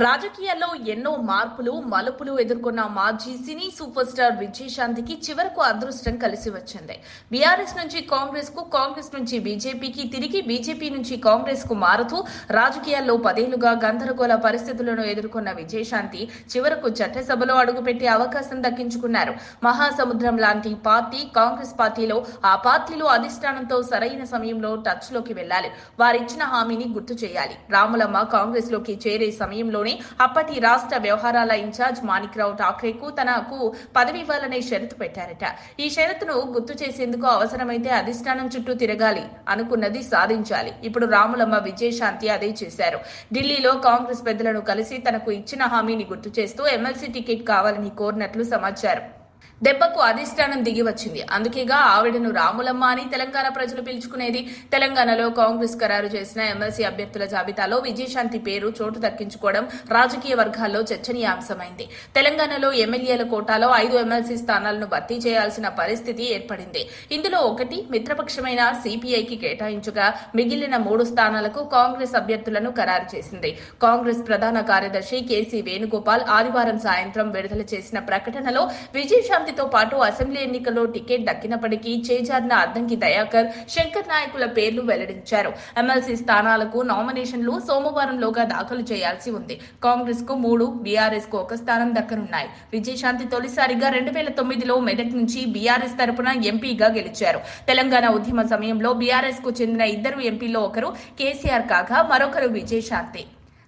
రాజకీయాల్లో ఎన్నో మార్పులు మలుపులు ఎదుర్కొన్న మాజీ సినీ సూపర్ స్టార్ విజయశాంతికి చివరకు అదృష్టం కలిసి వచ్చింది. బీఆర్ఎస్ నుంచి కాంగ్రెస్ కు, కాంగ్రెస్ నుంచి బీజేపీకి, తిరిగి బీజేపీ నుంచి కాంగ్రెస్ కు మారుతూ రాజకీయాల్లో 10 ఏళ్లుగా గందరగోళ పరిస్థితులను ఎదుర్కొన్న విజయశాంతి చివరకు చట్టసభలో అడుగుపెట్టే అవకాశం దక్కించుకున్నారు. మహాసముద్రం లాంటి పార్టీ కాంగ్రెస్ పార్టీలో, ఆ పార్టీలో అధిష్టానంతో సరైన సమయంలో టచ్ లోకి వెళ్లాలి. వారిచ్చిన హామీని గుర్తు చేయాలి. రాములమ్మ కాంగ్రెస్ లోకి చేరే సమయంలో అప్పటి రాష్ట్ర వ్యవహారాల ఇన్ఛార్జ్ మాణిక్రావు ఠాక్రేకు తనకు పదవి ఇవ్వాలనే షరతు పెట్టారట. ఈ షరతును గుర్తు చేసేందుకు అవసరమైతే అధిష్టానం చుట్టూ తిరగాలి, అనుకున్నది సాధించాలి. ఇప్పుడు రాములమ్మ విజయశాంతి అదే చేశారు. ఢిల్లీలో కాంగ్రెస్ పెద్దలను కలిసి తనకు ఇచ్చిన హామీని గుర్తు చేస్తూ ఎమ్మెల్సీ టికెట్ కావాలని కోరినట్లు సమాచారం. దెబ్బకు అధిష్టానం దిగి వచ్చింది. అందుకేగా ఆవిడను రాములమ్మ అని తెలంగాణ ప్రజలు పిలుచుకునేది. తెలంగాణలో కాంగ్రెస్ ఖరారు చేసిన ఎమ్మెల్సీ అభ్యర్థుల జాబితాలో విజయశాంతి పేరు చోటు దక్కించుకోవడం రాజకీయ వర్గాల్లో చర్చనీయాంశమైంది. తెలంగాణలో ఎమ్మెల్యేల కోటాలో 5 ఎమ్మెల్సీ స్థానాలను భర్తీ చేయాల్సిన పరిస్థితి ఏర్పడింది. ఇందులో ఒకటి మిత్రపక్షమైన సిపిఐకి కేటాయించగా మిగిలిన 3 స్థానాలకు కాంగ్రెస్ అభ్యర్థులను ఖరారు చేసింది. కాంగ్రెస్ ప్రధాన కార్యదర్శి కేసీ వేణుగోపాల్ ఆదివారం సాయంత్రం విడుదల చేసిన ప్రకటనలో విజయశాంతి తో పాటు అసెంబ్లీ ఎన్నికల్లో టికెట్ దక్కినప్పటికీ చేజారిన అద్దంకి దయాకర్, శంకర్ నాయకుల పేర్లు వెల్లడించారు. ఎమ్మెల్సీ స్థానాలకు నామినేషన్లు సోమవారంలోగా దాఖలు చేయాల్సి ఉంది. కాంగ్రెస్ కు 3, బీఆర్ఎస్ కు 1 స్థానం దక్కనున్నాయి. విజయశాంతి తొలిసారిగా 2009లో మెదక్ నుంచి బీఆర్ఎస్ తరపున ఎంపీగా గెలిచారు. తెలంగాణ ఉద్యమ సమయంలో బీఆర్ఎస్ కు చెందిన 2 ఎంపీల్లో ఒకరు కేసీఆర్ కాగా మరొకరు విజయశాంతి.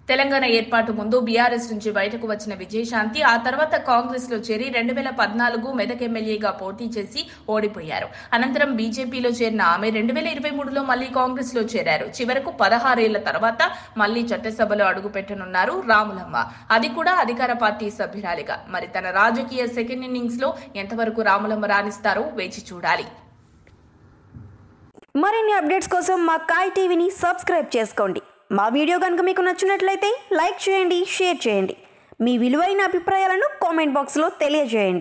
తెలంగాణ ఏర్పాటు ముందు బీఆర్ఎస్ నుంచి బయటకు వచ్చిన విజయశాంతి ఆ తర్వాత కాంగ్రెస్ లో చేరి 2014 మెదక్ ఎమ్మెల్యేగా పోటీ చేసి ఓడిపోయారు. అనంతరం బీజేపీలో చేరిన ఆమె 2023లో మళ్లీ కాంగ్రెస్ లో చేరారు. చివరకు 16 ఏళ్ల తర్వాత మళ్లీ చట్టసభలో అడుగుపెట్టనున్నారు రాములమ్మ. అది కూడా అధికార పార్టీ సభ్యురాలిగా. మరి తన రాజకీయ సెకండ్ ఇన్నింగ్స్ లో ఎంతవరకు రాములమ్మ రాణిస్తారో వేచి చూడాలి. మరిన్ని అప్డేట్స్ కోసం మా కాయ్ టీవీని సబ్స్క్రైబ్ చేసుకోండి. మా వీడియో కనుక మీకు నచ్చినట్లయితే లైక్ చేయండి, షేర్ చేయండి. మీ విలువైన అభిప్రాయాలను కామెంట్ బాక్స్లో తెలియజేయండి.